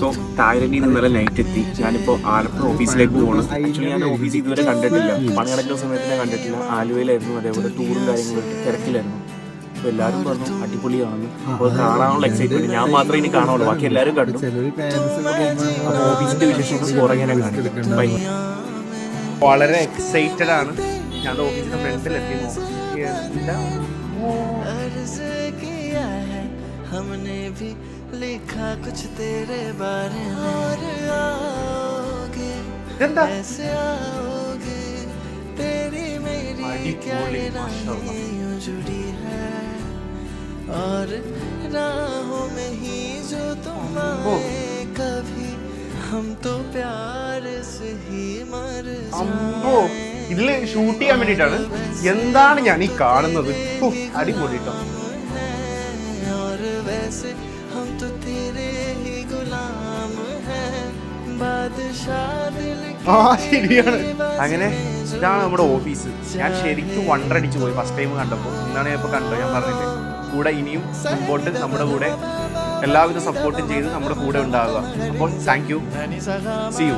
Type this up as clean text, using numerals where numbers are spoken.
So തായ്ലൻഡിൽ നിന്ന് ഇന്നലെ night എത്തി. ഞാനിപ്പോൾ ആലപ്പുഴ ഓഫീസിലേക്ക് പോകണം. ആക്ച്വലി ഞാൻ ഓഫീസ് ഇതുവരെ കണ്ടിട്ടില്ല, പണി നടക്കുന്ന സമയത്ത് ഞാൻ കണ്ടിട്ടില്ല. ആലുവയിലായിരുന്നു, അതേപോലെ ടൂറും കാര്യങ്ങളും തിരക്കിലായിരുന്നു. അപ്പോൾ എല്ലാവരും പറഞ്ഞു അടിപൊളിയാണെന്ന്. അപ്പോൾ കാണാനുള്ള എക്സൈറ്റ്മെന്റ് ഞാൻ മാത്രമേ ഇനി കാണാനുള്ളൂ, ബാക്കി എല്ലാവരും കണ്ടു. അപ്പോൾ ഓഫീസിന്റെ വിശേഷങ്ങൾ പുറകെ ഞാൻ കാണിക്കും. ബൈ. വളരെ എക്സൈറ്റഡ് ആണ്. ഞാൻ ഓഫീസിന്റെ ഫ്രണ്ടിലെത്തി. हमने भी लिखा कुछ तेरे बारे में और आओगे ऐसे आओगे तेरी मेरी क्या राहें यूं जुड़ी है और राहों में ही जो तुम आए कभी हम तो प्यार से ही मर जाए. ഇതില് ഷൂട്ട് ചെയ്യാൻ വേണ്ടിട്ടാണ്. എന്താണ് ഞാൻ ഈ കാണുന്നത്? അടിപൊളിട്ടോ. वैसे हम तो तेरे ही गुलाम हैं बादशाह दिल ശരിയാണ്. അങ്ങനെ ഇതാണ് നമ്മുടെ ഓഫീസ്. ഞാൻ ശരിക്കും വണ്ടടിച്ചു പോയി ഫസ്റ്റ് ടൈം കണ്ടപ്പോൾ. ഇന്നാണ് ഞാൻ ഇപ്പോൾ കണ്ടത്. ഞാൻ പറഞ്ഞില്ലേ, കൂടെ ഇനിയും മുമ്പോട്ട് നമ്മുടെ കൂടെ എല്ലാവിധ സപ്പോർട്ടും ചെയ്ത് നമ്മുടെ കൂടെ ഉണ്ടാവുക. അപ്പോൾ താങ്ക് യു. See you.